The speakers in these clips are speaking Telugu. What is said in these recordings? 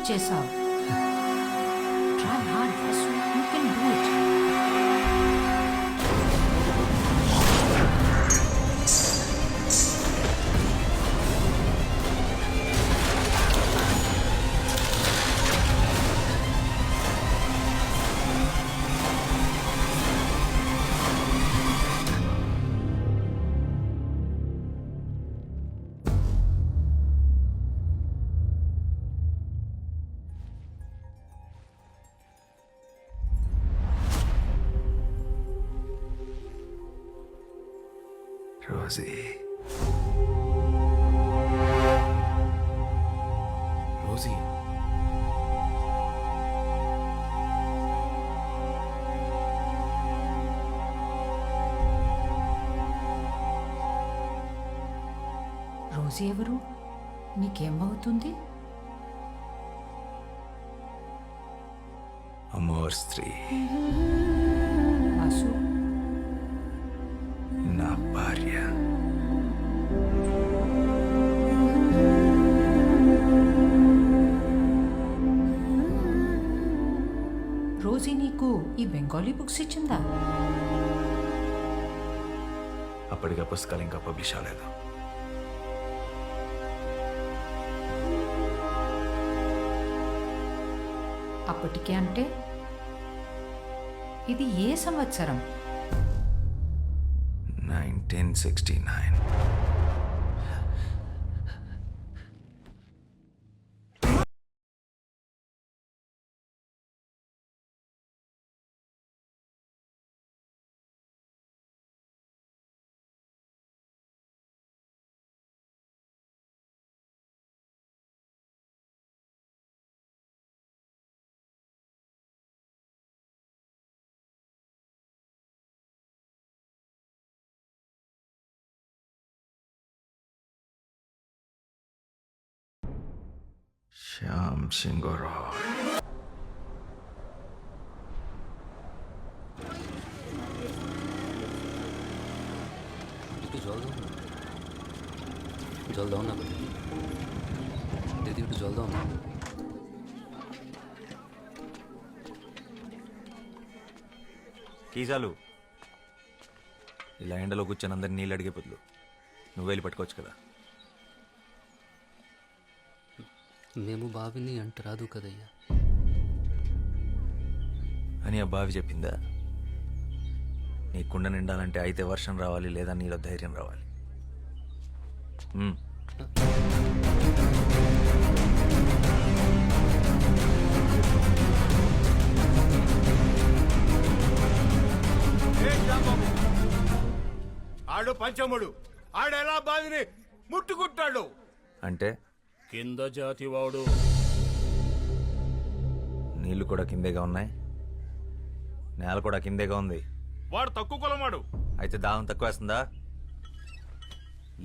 చేసావు. Try hard Vasu, you can do it. Rosie, Rosie, రోజు ఎవరు? నీకేమవుతుంది? అమోర్ స్త్రీ, వాసు, నా భార్య. రోజీ నీకు ఈ బెంగాలీ బుక్స్ ఇచ్చిందా? అప్పటిగా పుస్తకాలు ఇంకా పబ్లిష్ అవ్వలేదు. అప్పటికే అంటే ఇది ఏ సంవత్సరం? 1969. శ్యామ్ సింగ్ రాయ్. একটু জল দাও না, জল দাও না দিদি, একটু জল দাও না। కీజాలు ఇలా ఎండలో కూర్చొని అందరిని నీళ్ళు అడిగే బదులు నువ్వు వెళ్ళి పట్టుకోవచ్చు కదా. మేము బావిని అంట రాదు కదయ్యా అని ఆ బావి చెప్పిందా? నీ కుండ నిండాలంటే అయితే వర్షం రావాలి, లేదా నీలో ధైర్యం రావాలి. ఆడు పంచముడు, ఆడెలా బావిని ముట్టుకుంటాడు అంటే కింద జాతి వాడు. నీళ్లు కూడా కిందేగా ఉన్నాయి, నేల కూడా కిందేగా ఉంది. వాడు తక్కువ కులమాడు. అయితే దాహం తక్కువ వేస్తుందా?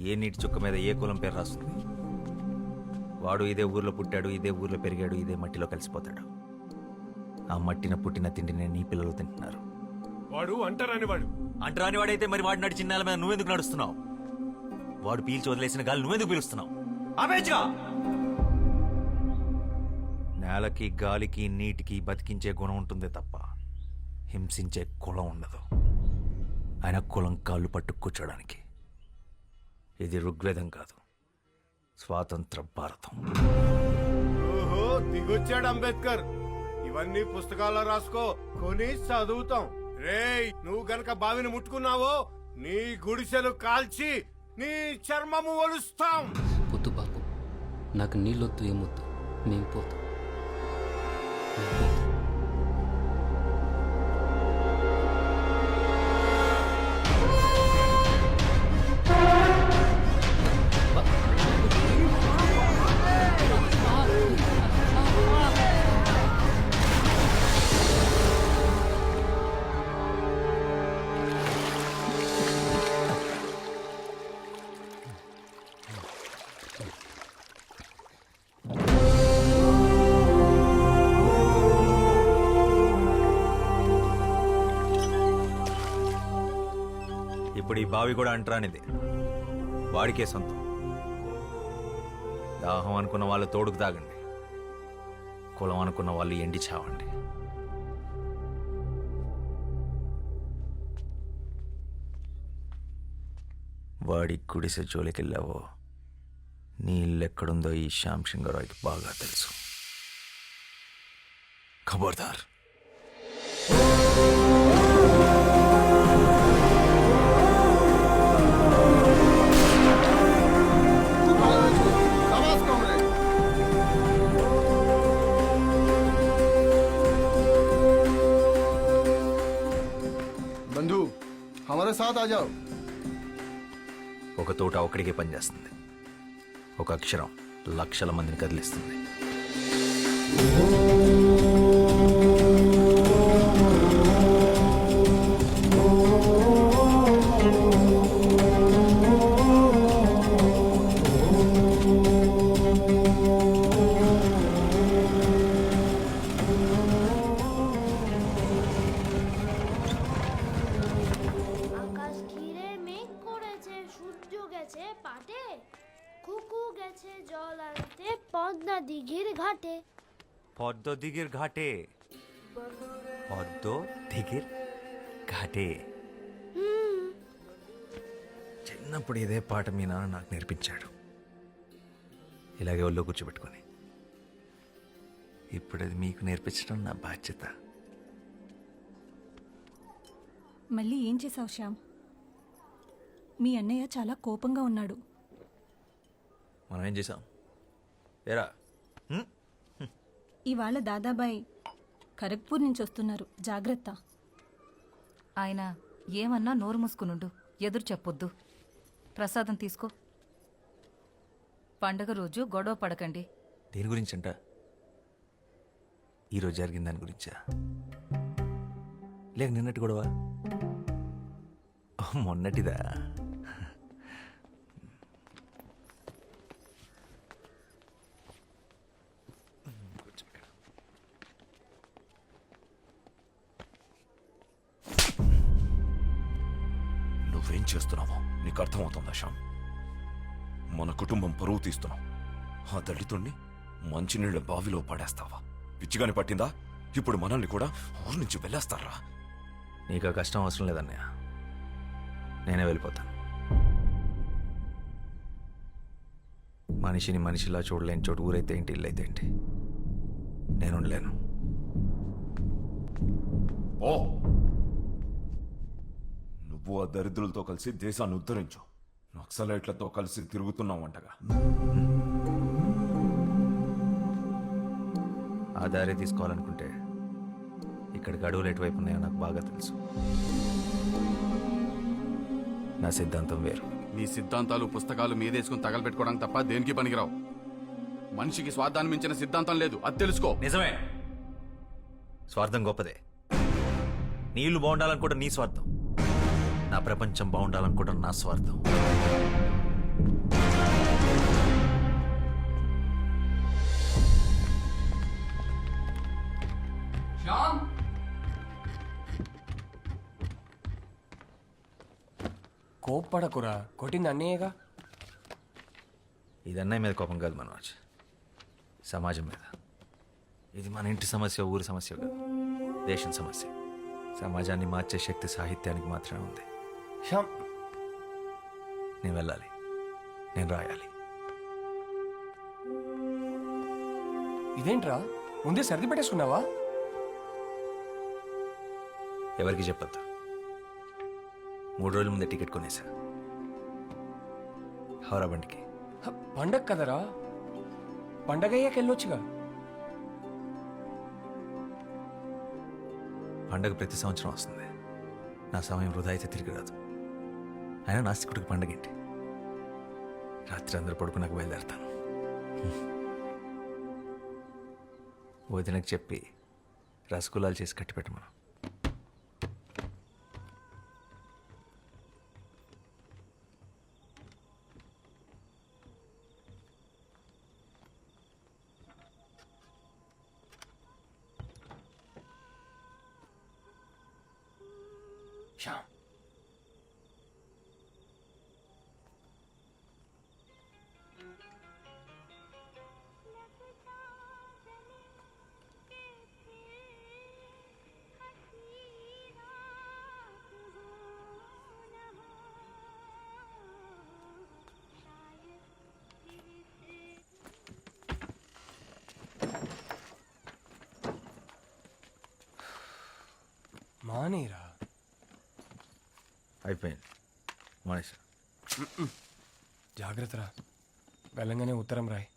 ఏ నీటి చుక్క మీద ఏ కులం పేరు రాస్తుంది? వాడు ఇదే ఊర్లో పుట్టాడు, ఇదే ఊర్లో పెరిగాడు, ఇదే మట్టిలో కలిసిపోతాడు. ఆ మట్టిన పుట్టిన తిండినే నీ పిల్లలు తింటున్నారు. వాడు అంటరాని వాడు. అంటరాని వాడైతే మరి వాడు నడిచిన నేల మీద నువ్వెందుకు నడుస్తున్నావు? వాడు పీల్చి వదిలేసిన గాలి నువ్వెందుకు పీలుస్తున్నావు? నేలకి, గాలికి, నీటికి బతికించే గుణం ఉంటుందే తప్ప హింసించే కులం ఉండదు. ఆయన కులం కాళ్ళు పట్టు కూర్చోడానికి. ఇది ఋగ్వేదం కాదు, స్వాతంత్ర భారతం. ఓహో, దిగొచ్చాడు అంబేద్కర్. ఇవన్నీ పుస్తకాల్లో రాసుకో, కొని చదువుతాం. రేయ్, నువ్వు గనక బావిని ముట్టుకున్నావో నీ గుడిసెలు కాల్చి నీ చర్మము ఒలుస్తాం. వద్దు బాబు, నాకు నీళ్ళొద్దు, ఏమొద్దు, మేము పోతాం. ఇప్పుడు ఈ బావి కూడా అంటరానిది, వాడికే సొంతం. దాహం అనుకున్న వాళ్ళు తోడుకు తాగండి, కులం అనుకున్న వాళ్ళు ఎండి చావండి. వాడి గుడిసె జోలికెళ్ళావో నీ ఇల్లెక్కడుందో ఈ శ్యామ్ సింగరాయ్కి బాగా తెలుసు. ఖబర్దార్. बंधु हमारे साथ आ जाओ. ఒక తోట ఒక్కడికే పనిచేస్తుంది. ఒక అక్షరం లక్షల మందిని కదిలిస్తుంది. আকাশ ঘিরে মেঘ করেছে, সূর্য গেছে পাটে, কুকু গেছে জল আনতে পদ্মা দিঘির ঘাটে। পদ্ম দিঘির ঘাটে. পদ্ম দিঘির ఘాటే. చిన్నప్పుడు ఇదే పాట మీ నాన్న నాకు నేర్పించాడు. ఇలాగే ఒళ్ళో కూర్చోబెట్టుకొని. ఇప్పుడు అది మీకు నేర్పించడం నా బాధ్యత. మళ్ళీ ఏం చేసావు శ్యామ్? మీ అన్నయ్య చాలా కోపంగా ఉన్నాడు. మనం ఏం చేసాం? ఏరా ఇవాళ దాదాబాయ్ ఖరగ్పూర్ నుంచి వస్తున్నారు, జాగ్రత్త. ఆయన ఏమన్నా నోరు మూసుకునుండు, ఎదురు చెప్పొద్దు. ప్రసాదం తీసుకో. పండగ రోజు గొడవ పడకండి. దేని గురించంట? ఈరోజు జరిగిన దాని గురించా? లేక నిన్నటి గొడవ? మొన్నటిదా? నువ్వేం చేస్తున్నావో నీకు అర్థమవుతుందా శ్యామ్? మన కుటుంబం పరువు తీస్తున్నావు. ఆ దళితుణ్ణి మంచినీళ్ళ బావిలో పడేస్తావా? పిచ్చిగాని పట్టిందా? ఇప్పుడు మనల్ని కూడా ఊరి నుంచి వెళ్ళేస్తారా? నీకు ఆ కష్టం అవసరం లేదన్నయ్య, నేనే వెళ్ళిపోతాను. మనిషిని మనిషిలా చూడలేని చోటు ఊరైతే ఏంటి, ఇల్లైతే ఏంటి, నేను ఉండలేను. ఓ నువ్వు ఆ దరిద్రులతో కలిసి దేశాన్ని ఉద్ధరించు. నక్సలైట్లతో కలిసి తిరుగుతున్నావంటగా. ఆ దారి తీసుకోవాలనుకుంటే ఇక్కడికి అడవులు ఎటువైపు ఉన్నాయో నాకు బాగా తెలుసు. నా సిద్ధాంతం వేరు. నీ సిద్ధాంతాలు పుస్తకాలు మీదేసుకుని తగలబెట్టుకోవడానికి తప్ప దేనికి పనికిరావు. మనిషికి స్వార్థాన్ని మించిన సిద్ధాంతం లేదు, అది తెలుసుకో. నిజమే, స్వార్థం గొప్పదే. నీళ్లు బాగుండాలనుకోవడం నీ స్వార్థం, నా ప్రపంచం బాగుండాలనుకోవడం నా స్వార్థం. కోప్పడకురా, కొట్టింది అన్నయ్యగా. ఇది అన్నయ్య మీద కోపం కాదు మనోజ్, సమాజం మీద. ఇది మన ఇంటి సమస్య, ఊరి సమస్య కాదు, దేశం సమస్య. సమాజాన్ని మార్చే శక్తి సాహిత్యానికి మాత్రమే ఉంది. శ్యామ్, నేను వెళ్ళాలి, నేను రాయాలి. ఇదేంట్రా ముందే సర్ది పెట్టేసుకున్నావా? ఎవరికి చెప్పొద్దు. 3 రోజుల ముందే టికెట్ కొనేసా, హౌరా బండికి. పండగ కదరా, పండగ అయ్యాక వెళ్ళొచ్చుగా. పండగ ప్రతి సంవత్సరం వస్తుంది. నా సమయం వృధా అయితే తిరిగి రాదు. అయినా నాస్తికుడికి పండగ ఏంటి? రాత్రి అందరూ పడుకున్నాక బయలుదేరతాను. వదినకు చెప్పి రసగుల్లాలు చేసి కట్టి పెట్టమను. శ్యామ్, రానీరా. అయిపోయింది మనిషి. జాగ్రత్త రా, వెళ్ళంగానే ఉత్తరం రాయి.